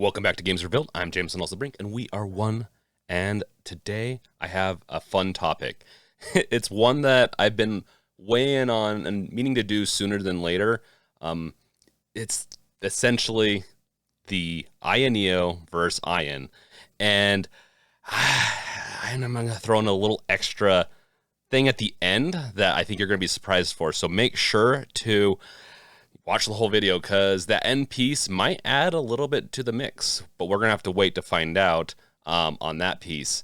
Welcome back to Games Revealed. I'm Jameson Also Brink, and we are one. And today I have a fun topic. It's one that I've been weighing on and meaning to do sooner than later. It's essentially the ayaneo versus ayan, and I'm going to throw in a little extra thing at the end that I think you're going to be surprised for. So make sure to watch the whole video because that end piece might add a little bit to the mix, but we're gonna have to wait to find out on that piece.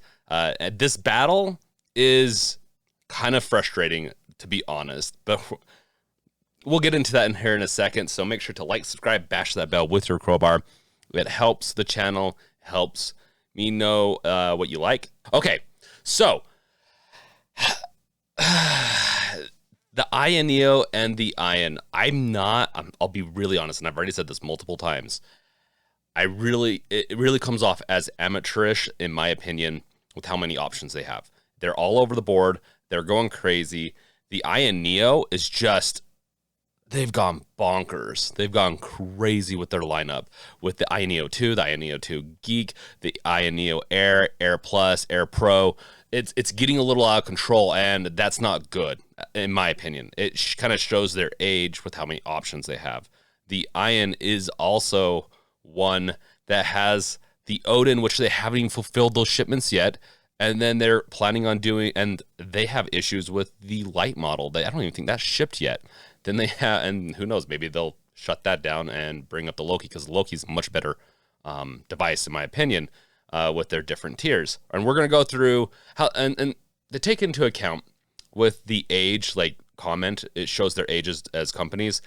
This battle is kind of frustrating, to be honest, but we'll get into that in here in a second. So make sure to like, subscribe, bash that bell with your crowbar. It helps the channel, helps me know what you like. Okay, so the ayaneo and the ayan, I'll be really honest, and I've already said this multiple times. It really comes off as amateurish, in my opinion, with how many options they have. They're all over the board. They're going crazy. The ayaneo is just, they've gone bonkers. They've gone crazy with their lineup. With the ayaneo 2, the ayaneo 2 Geek, the ayaneo Air, Air Plus, Air Pro. It's getting a little out of control, and that's not good, in my opinion. It kind of shows their age with how many options they have. The Ayan is also one that has the Odin, which they haven't even fulfilled those shipments yet, and then they're planning on doing, and they have issues with the light model. I don't even think that's shipped yet. Then they have, and who knows, maybe they'll shut that down and bring up the Loki, because Loki's a much better device, in my opinion. With their different tiers, and we're going to go through how and to take into account with the age, like comment, it shows their ages as companies.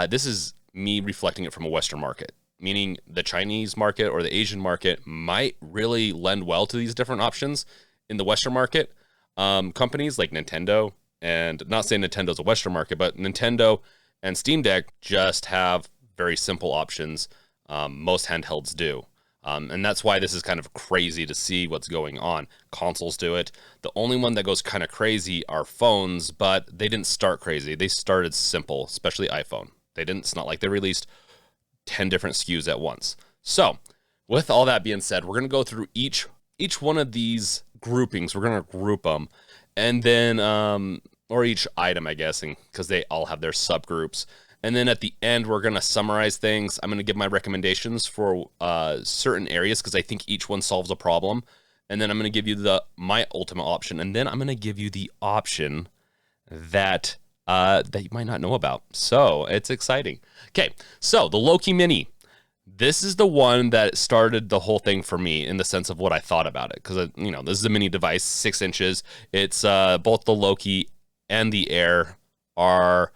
This is me reflecting it from a Western market, meaning the Chinese market or the Asian market might really lend well to these different options. In the Western market, companies like Nintendo, and not saying Nintendo's a Western market, but Nintendo and Steam Deck just have very simple options. Most handhelds do. And that's why this is kind of crazy to see what's going on. Consoles do it. The only one that goes kind of crazy are phones, but they didn't start crazy. They started simple, especially iPhone. It's not like they released 10 different SKUs at once. So with all that being said, we're going to go through each one of these groupings. We're going to group them, and then, or each item, I guess, because they all have their subgroups. And then at the end, we're going to summarize things. I'm going to give my recommendations for certain areas because I think each one solves a problem. And then I'm going to give you my ultimate option. And then I'm going to give you the option that you might not know about. So it's exciting. Okay, so the Loki Mini. This is the one that started the whole thing for me in the sense of what I thought about it. Because, this is a mini device, 6 inches. It's both the Loki and the Air are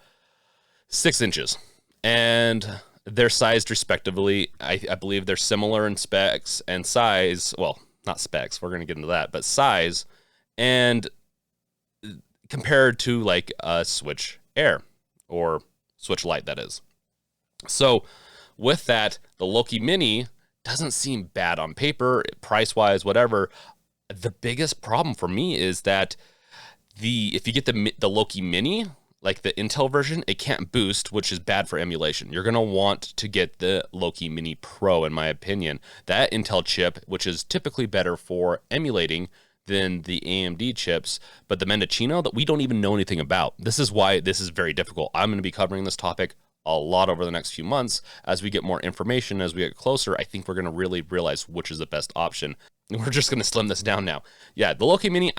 6 inches, and they're sized respectively. I believe they're similar in specs and size. Well, not specs, we're going to get into that, but size, and compared to like a Switch Air or Switch Lite, that is. So with that, the Loki Mini doesn't seem bad on paper, price-wise, whatever. The biggest problem for me is that if you get the Loki Mini, like the Intel version, it can't boost, which is bad for emulation. You're going to want to get the Loki Mini Pro, in my opinion. That Intel chip, which is typically better for emulating than the AMD chips, but the Mendocino that we don't even know anything about. This is why this is very difficult. I'm going to be covering this topic a lot over the next few months. As we get more information, as we get closer, I think we're going to really realize which is the best option. And we're just going to slim this down now. Yeah, the Loki Mini,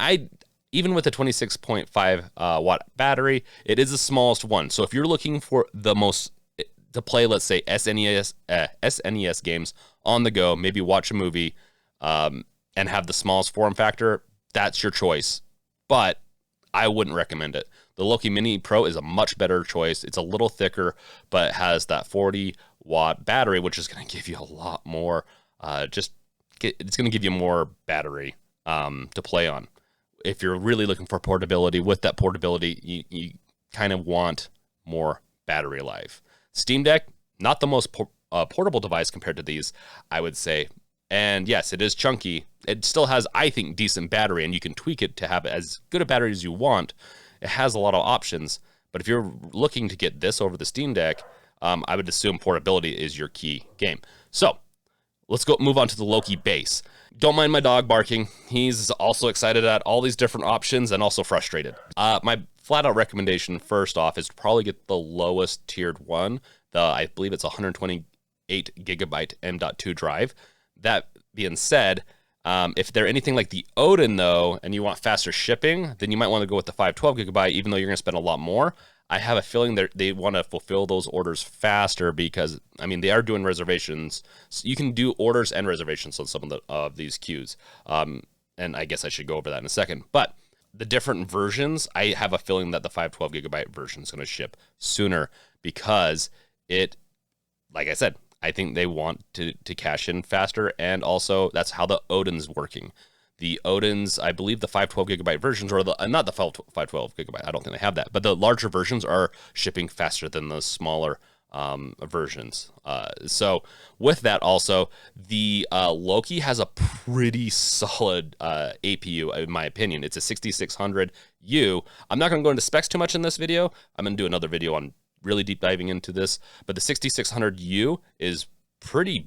even with a 26.5 watt battery, it is the smallest one. So if you're looking for to play, let's say, SNES games on the go, maybe watch a movie, and have the smallest form factor, that's your choice. But I wouldn't recommend it. The Loki Mini Pro is a much better choice. It's a little thicker, but it has that 40 watt battery, which is going to give you a lot more. It's going to give you more battery to play on. If you're really looking for portability, with that portability, you kind of want more battery life. Steam Deck, not the most portable device compared to these, I would say. And yes, it is chunky. It still has, I think, decent battery, and you can tweak it to have as good a battery as you want. It has a lot of options, but if you're looking to get this over the Steam Deck, I would assume portability is your key game. So let's go move on to the Loki Base. Don't mind my dog barking. He's also excited at all these different options and also frustrated. My flat out recommendation first off is to probably get the lowest tiered one. I believe it's 128 gigabyte M.2 drive. That being said, if they're anything like the Odin though, and you want faster shipping, then you might want to go with the 512 gigabyte, even though you're going to spend a lot more. I have a feeling they want to fulfill those orders faster because, I mean, they are doing reservations. So you can do orders and reservations on some of these queues. And I guess I should go over that in a second. But the different versions, I have a feeling that the 512 gigabyte version is going to ship sooner because like I said, I think they want to cash in faster. And also, that's how the Odin's working. The Odin's, I believe the 512 gigabyte versions, or not the 512 gigabyte, I don't think they have that, but the larger versions are shipping faster than the smaller versions. So with that also, the Loki has a pretty solid APU, in my opinion. It's a 6600U. I'm not going to go into specs too much in this video. I'm going to do another video on really deep diving into this, but the 6600U is pretty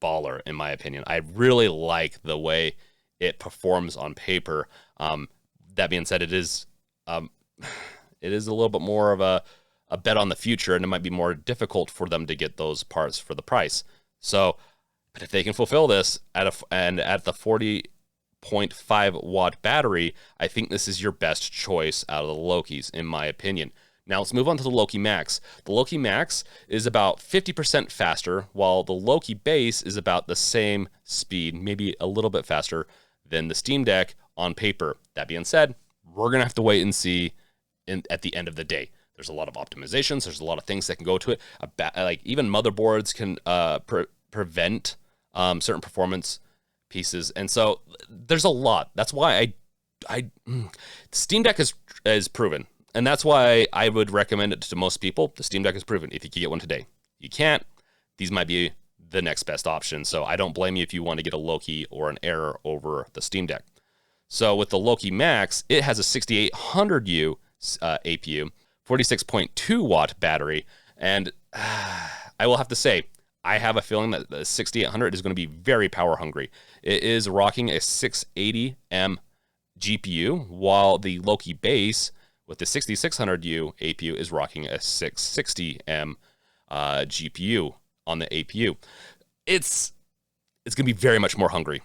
baller, in my opinion. I really like the way it performs on paper. That being said, it is a little bit more of a bet on the future, and it might be more difficult for them to get those parts for the price. So, but if they can fulfill this at the 40.5 watt battery, I think this is your best choice out of the Lokis, in my opinion. Now let's move on to the Loki Max. The Loki Max is about 50% faster, while the Loki Base is about the same speed, maybe a little bit faster than the Steam Deck on paper. That being said, we're going to have to wait and see at the end of the day. There's a lot of optimizations. There's a lot of things that can go to it. Like even motherboards can prevent certain performance pieces. And so there's a lot. That's why Steam Deck is proven. And that's why I would recommend it to most people. The Steam Deck is proven. If you can get one today, you can't. These might be the next best option. So I don't blame you if you want to get a Loki or an Air over the Steam Deck. So with the Loki Max, it has a 6800U APU, 46.2 watt battery. And I will have to say, I have a feeling that the 6800 is going to be very power hungry. It is rocking a 680M GPU, while the Loki Base with the 6600U APU is rocking a 660M GPU on the APU. It's going to be very much more hungry.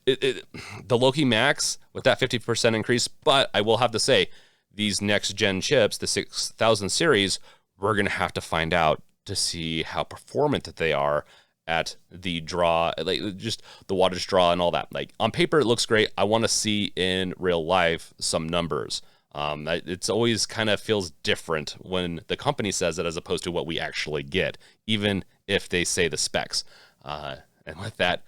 The Loki Max with that 50% increase, but I will have to say, these next gen chips, the 6000 series, we're going to have to find out to see how performant they are at the draw, like just the wattage draw and all that. Like on paper, it looks great. I want to see in real life some numbers. It's always kind of feels different when the company says it as opposed to what we actually get, even if they say the specs. And with that,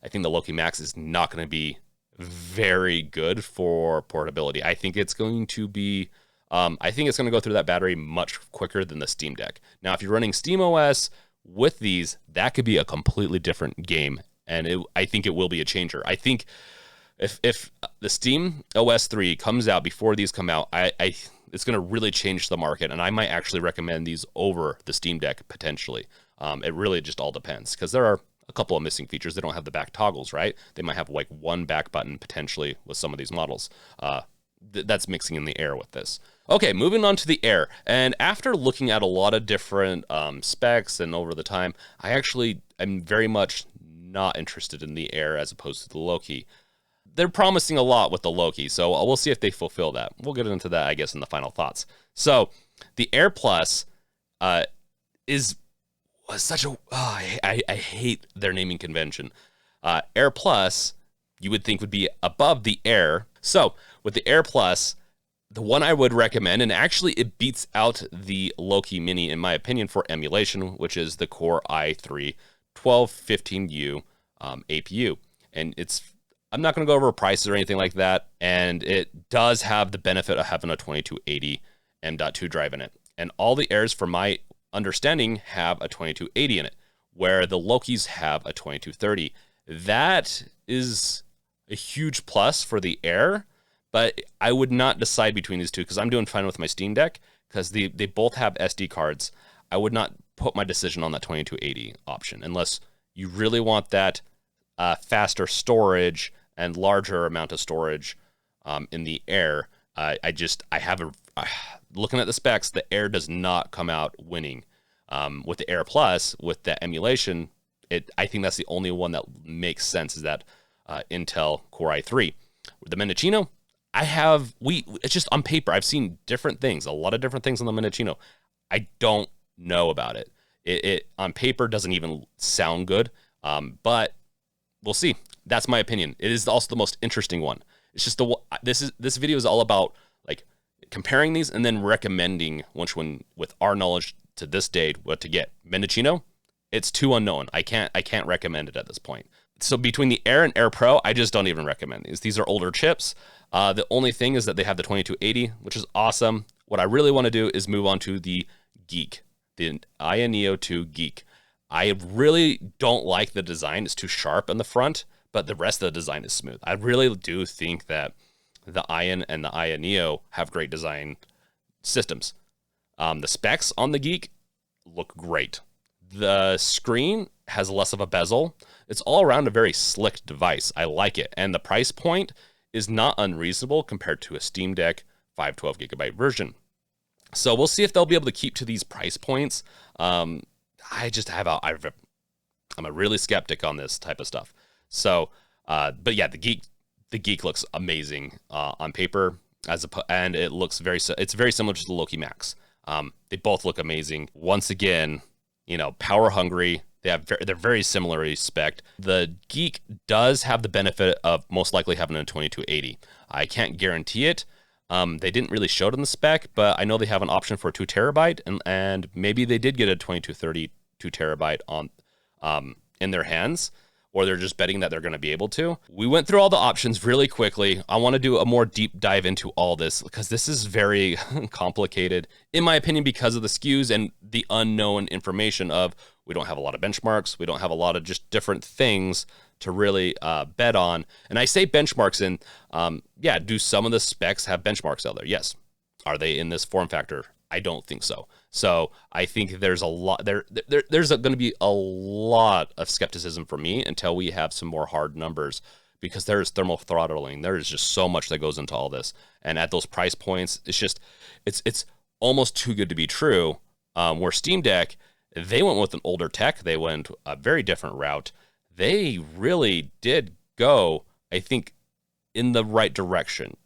I think the Loki Max is not going to be very good for portability. I think it's going to be, I think it's going to go through that battery much quicker than the Steam Deck. Now, if you're running SteamOS with these, that could be a completely different game. And I think it will be a changer. I think if the Steam OS 3 comes out before these come out, it's going to really change the market, and I might actually recommend these over the Steam Deck potentially. It really just all depends, because there are a couple of missing features. They don't have the back toggles, right? They might have like one back button potentially with some of these models. That's mixing in the Air with this. Okay, moving on to the Air. And after looking at a lot of different specs and over the time, I actually am very much not interested in the Air as opposed to the Loki. They're promising a lot with the Loki, so we'll see if they fulfill that. We'll get into that, I guess, in the final thoughts. So the Air Plus was such a... I hate their naming convention. Air Plus, you would think would be above the Air. So with the Air Plus, the one I would recommend, and actually it beats out the Loki Mini, in my opinion, for emulation, which is the Core i3 1215U APU. And I'm not going to go over prices or anything like that, and it does have the benefit of having a 2280 M.2 drive in it. And all the Airs, from my understanding, have a 2280 in it, where the Lokis have a 2230. That is a huge plus for the Air, but I would not decide between these two, because I'm doing fine with my Steam Deck, because they both have SD cards. I would not put my decision on that 2280 option, unless you really want that faster storage and larger amount of storage in the Air. Looking at the specs, the Air does not come out winning. With the Air Plus, with the emulation, I think that's the only one that makes sense, is that Intel Core i3. With the Mendocino, it's just on paper, I've seen different things, a lot of different things on the Mendocino. I don't know about it. It on paper doesn't even sound good, but we'll see. That's my opinion. It is also the most interesting one. It's just this video is all about like comparing these and then recommending which one, with our knowledge to this date, what to get. Mendocino, it's too unknown. I can't recommend it at this point. So between the Air and Air Pro, I just don't even recommend these. These are older chips. The only thing is that they have the 2280, which is awesome. What I really want to do is move on to the Geek, the ayaneo 2 Geek. I really don't like the design. It's too sharp in the front, but the rest of the design is smooth. I really do think that the Ion and the ayaneo have great design systems. The specs on the Geek look great. The screen has less of a bezel. It's all around a very slick device. I like it. And the price point is not unreasonable compared to a Steam Deck 512 gigabyte version. So we'll see if they'll be able to keep to these price points. I'm a really skeptic on this type of stuff. So, but yeah, the Geek looks amazing on paper, and it's very similar to the Loki Max. They both look amazing. Once again, power hungry. They're very similarly spec'd. The Geek does have the benefit of most likely having a 2280. I can't guarantee it. They didn't really show it in the spec, but I know they have an option for 2 terabyte, and maybe they did get a 2230 2 terabyte on in their hands, or they're just betting that they're going to be able to. We went through all the options really quickly. I want to do a more deep dive into all this because this is very complicated, in my opinion, because of the SKUs and the unknown information of we don't have a lot of benchmarks. We don't have a lot of just different things to really bet on. And I say benchmarks in, do some of the specs have benchmarks out there? Yes. Are they in this form factor? I don't think so. So I think there's a lot there's going to be a lot of skepticism for me until we have some more hard numbers, because there's thermal throttling. There is just so much that goes into all this. And at those price points, it's almost too good to be true. Where Steam Deck, they went with an older tech. They went a very different route. They really did go, I think, in the right direction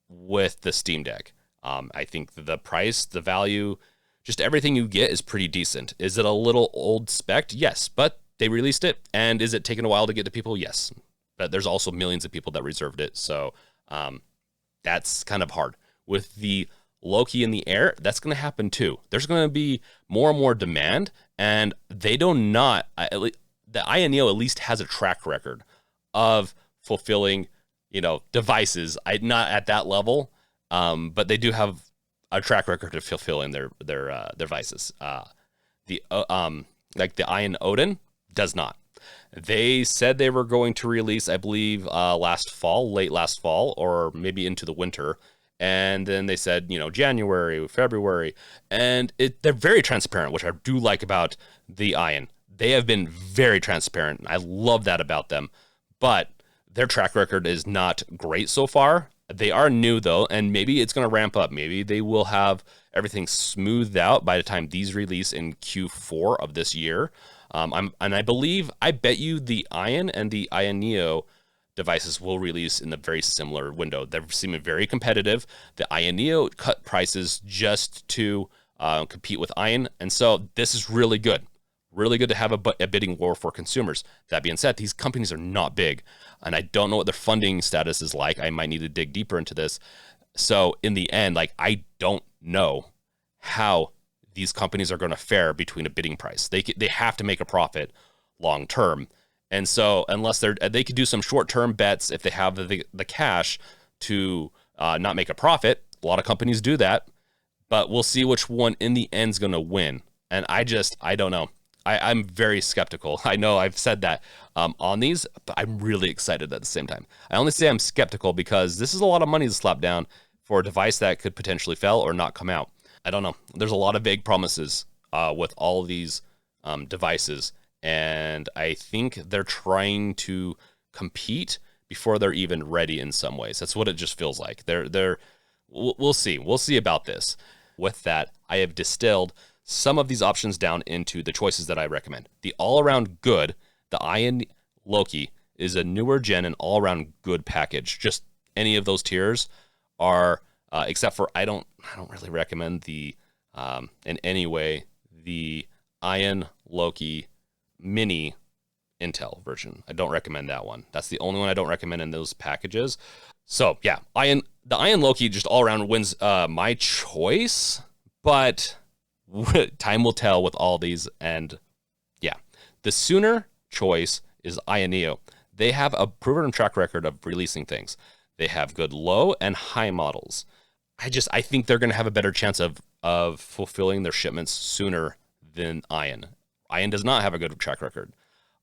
with the Steam Deck. I think the price, the value, just everything you get is pretty decent. Is it a little old spec? Yes, but they released it. And is it taking a while to get to people? Yes. But there's also millions of people that reserved it. So that's kind of hard. With the Loki in the Air, that's going to happen too. There's going to be more and more demand, and they do not, the ayaneo at least has a track record of fulfilling, devices. Not at that level, but they do have a track record of fulfilling their devices. The Ion Odin does not. They said they were going to release, I believe, late last fall, or maybe into the winter. And then they said, January, February, and they're very transparent, which I do like about the Ion. They have been very transparent. I love that about them, but their track record is not great so far. They are new though, and maybe it's going to ramp up. Maybe they will have everything smoothed out by the time these release in Q4 of this year. I bet you the Ion and the ayaneo devices will release in a very similar window. They're seeming very competitive. The ayaneo cut prices just to compete with Ion, and so this is really good. Really good to have a bidding war for consumers. That being said, these companies are not big, and I don't know what their funding status is like. I might need to dig deeper into this. So in the end, I don't know how these companies are going to fare between a bidding price. They have to make a profit long term. And so unless they could do some short-term bets if they have the cash to not make a profit. A lot of companies do that, but we'll see which one in the end is going to win. And I don't know. I'm very skeptical. I know I've said that on these, but I'm really excited at the same time. I only say I'm skeptical because this is a lot of money to slap down for a device that could potentially fail or not come out. I don't know. There's a lot of vague promises with all of these devices, and I think they're trying to compete before they're even ready in some ways. That's what it just feels like. We'll see. We'll see about this. With that, I have distilled some of these options down into the choices that I recommend. The all-around good, the Iron Loki, is a newer gen and all-around good package. Just any of those tiers are, except for I don't really recommend the in any way the Iron Loki Mini Intel version. I don't recommend that one. That's the only one I don't recommend in those packages. So yeah, the Iron Loki just all around wins my choice, but time will tell with all these. And yeah, the sooner choice is ayaneo. They have a proven track record of releasing things. They have good low and high models. I think they're going to have a better chance of fulfilling their shipments sooner than Ion. Ion does not have a good track record.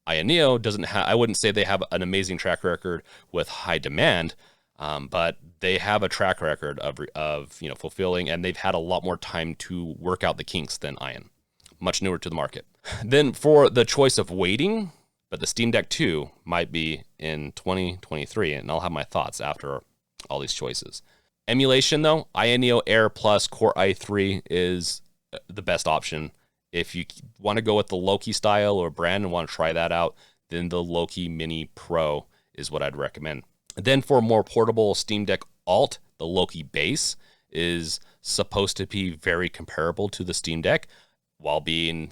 ayaneo doesn't have, I wouldn't say they have an amazing track record with high demand, but they have a track record of fulfilling, and they've had a lot more time to work out the kinks than Ion. Much newer to the market. Then for the choice of waiting, but the Steam Deck 2 might be in 2023, and I'll have my thoughts after all these choices. Emulation though, ayaneo Air Plus Core i3 is the best option. If you want to go with the Loki style or brand and want to try that out, then the Loki Mini Pro is what I'd recommend. Then for more portable Steam Deck alt, the Loki Base is supposed to be very comparable to the Steam Deck while being,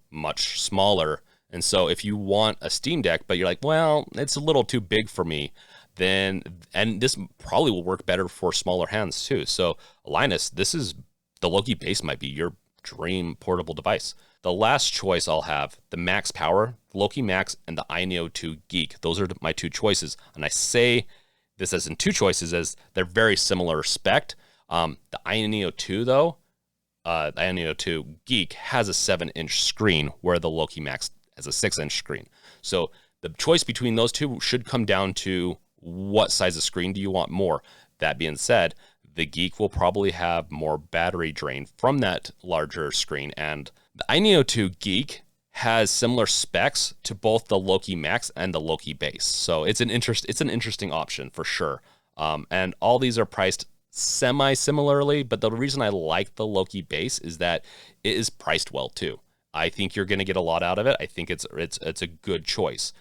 much smaller. And so if you want a Steam Deck, but you're like, well, it's a little too big for me, then, and this probably will work better for smaller hands too. So Linus, the Loki Base might be your dream portable device. The last choice I'll have, the Max Power, Loki Max, and the ayaneo 2 Geek. Those are my two choices. And I say this as in two choices as they're very similar spec. The ayaneo 2 though, the ayaneo 2 Geek has a 7-inch screen where the Loki Max has a 6-inch screen. So the choice between those two should come down to what size of screen do you want more. That being said, the Geek will probably have more battery drain from that larger screen, and the ayaneo 2 Geek has similar specs to both the Loki Max and the Loki Base. So it's an interesting option for sure. And all these are priced semi-similarly, but the reason I like the Loki Base is that it is priced well too. I think you're going to get a lot out of it. I think it's a good choice.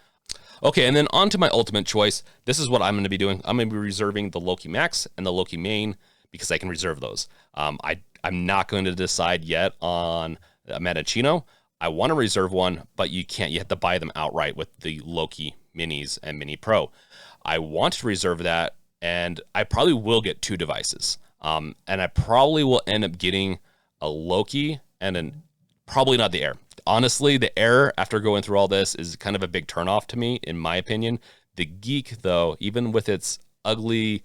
Okay, and then on to my ultimate choice. This is what I'm going to be doing. I'm going to be reserving the Loki Max and the Loki Main because I can reserve those. I'm not going to decide yet on a Metaccino. I want to reserve one, but you can't. You have to buy them outright with the Loki Minis and Mini Pro. I want to reserve that, and I probably will get two devices. And I probably will end up getting a Loki and probably not the Air. Honestly, the Air, after going through all this, is kind of a big turnoff to me, in my opinion. The Geek, though, even with its ugly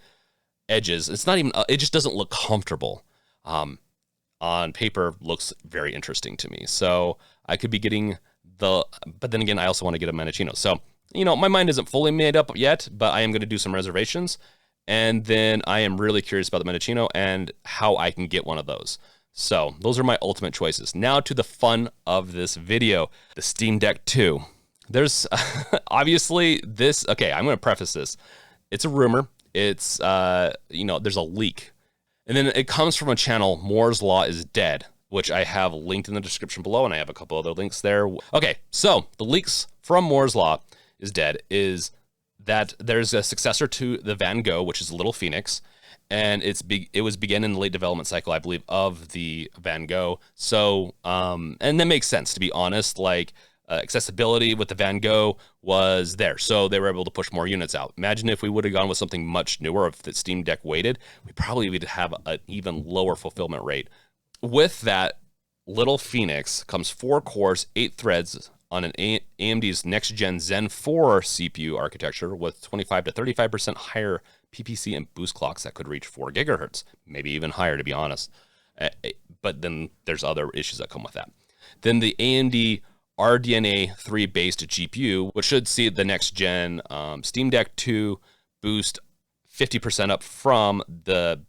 edges, it just doesn't look comfortable. On paper, looks very interesting to me. So I could be getting but then again, I also want to get a Metaccino. So, my mind isn't fully made up yet, but I am going to do some reservations. And then I am really curious about the Metaccino and how I can get one of those. So those are my ultimate choices. Now to the fun of this video, the Steam Deck 2. There's obviously this, okay, I'm going to preface this. It's a rumor. It's, there's a leak. And then it comes from a channel, Moore's Law is Dead, which I have linked in the description below, and I have a couple other links there. Okay, so the leaks from Moore's Law is Dead is that there's a successor to the Van Gogh, which is a Little Phoenix, and it was began in the late development cycle, I believe, of the Van Gogh. So, and that makes sense, to be honest. Like, accessibility with the Van Gogh was there, so they were able to push more units out. Imagine if we would have gone with something much newer, if the Steam Deck waited, we probably would have an even lower fulfillment rate. With that, Little Phoenix comes 4 cores, 8 threads on an AMD's next-gen Zen 4 CPU architecture with 25 to 35% higher PPC and boost clocks that could reach 4 gigahertz, maybe even higher, to be honest. But then there's other issues that come with that. Then the AMD RDNA 3 based GPU, which should see the next gen Steam Deck 2 boost 50% up from the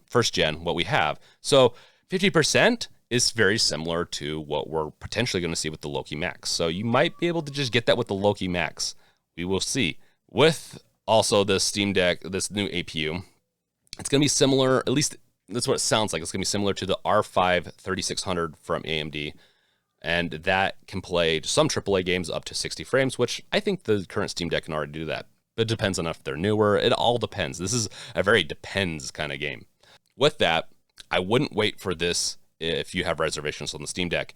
first gen what we have. So 50% is very similar to what we're potentially going to see with the Loki Max. So you might be able to just get that with the Loki Max. We will see. With also the Steam Deck, this new APU, it's going to be similar, at least that's what it sounds like. It's going to be similar to the R5 3600 from AMD. And that can play some AAA games up to 60 frames, which I think the current Steam Deck can already do that. But it depends on if they're newer. It all depends. This is a very depends kind of game. With that, I wouldn't wait for this if you have reservations on the Steam Deck.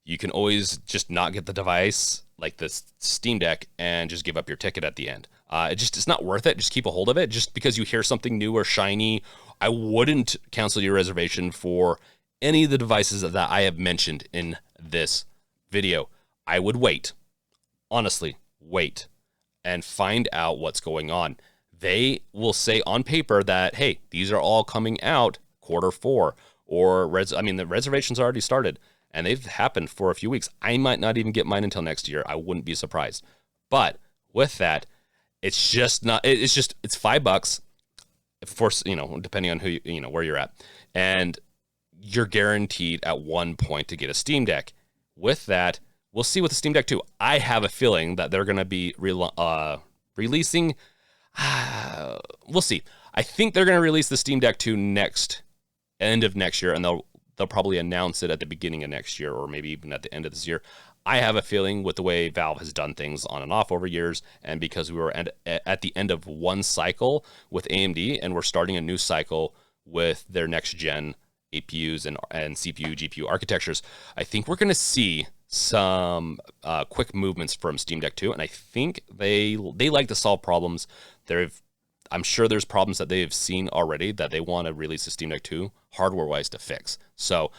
You can always just not get the device like the Steam Deck and just give up your ticket at the end. It's not worth it. Just keep a hold of it. Just because you hear something new or shiny, I wouldn't cancel your reservation for any of the devices that I have mentioned in this video. I would wait. Honestly, wait and find out what's going on. They will say on paper that, hey, these are all coming out Q4, or the reservations already started and they've happened for a few weeks. I might not even get mine until next year. I wouldn't be surprised. But with that, it's $5 for, depending on who, where you're at. And you're guaranteed at one point to get a Steam Deck. With that, we'll see with the Steam Deck 2. I have a feeling that they're going to be releasing. We'll see. I think they're going to release the Steam Deck 2 end of next year, and they'll probably announce it at the beginning of next year, or maybe even at the end of this year. I have a feeling with the way Valve has done things on and off over years, and because we were at the end of one cycle with AMD, and we're starting a new cycle with their next gen APUs and CPU, GPU architectures, I think we're going to see some quick movements from Steam Deck 2, and I think they like to solve problems. I'm sure there's problems that they've seen already that they want to release the Steam Deck 2 hardware-wise to fix. So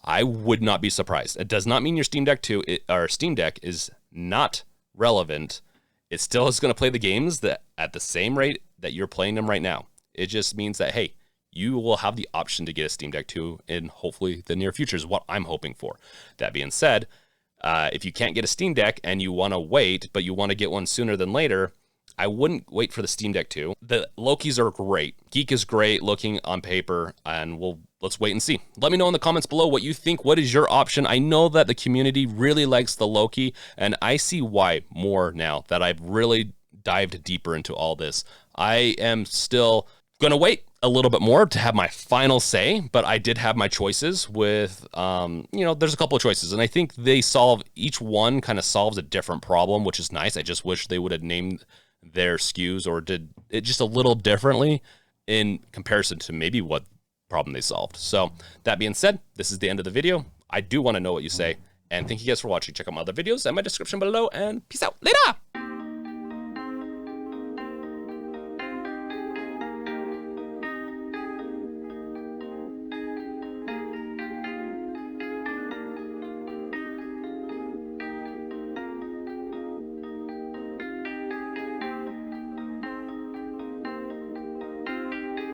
I would not be surprised. It does not mean your Steam Deck 2 or Steam Deck is not relevant. It still is going to play the games that at the same rate that you're playing them right now. It just means that, hey, you will have the option to get a Steam Deck 2 in hopefully the near future is what I'm hoping for. That being said, if you can't get a Steam Deck and you want to wait, but you want to get one sooner than later, I wouldn't wait for the Steam Deck 2. The Lokis are great. Geek is great looking on paper, and let's wait and see. Let me know in the comments below what you think. What is your option? I know that the community really likes the Loki, and I see why more now that I've really dived deeper into all this. I am still going to wait a little bit more to have my final say, but I did have my choices with, there's a couple of choices, and I think each one kind of solves a different problem, which is nice. I just wish they would have named their SKUs or did it just a little differently in comparison to maybe what problem they solved. So that being said, this is the end of the video. I do want to know what you say, and thank you guys for watching. Check out my other videos in my description below, and peace out. Later!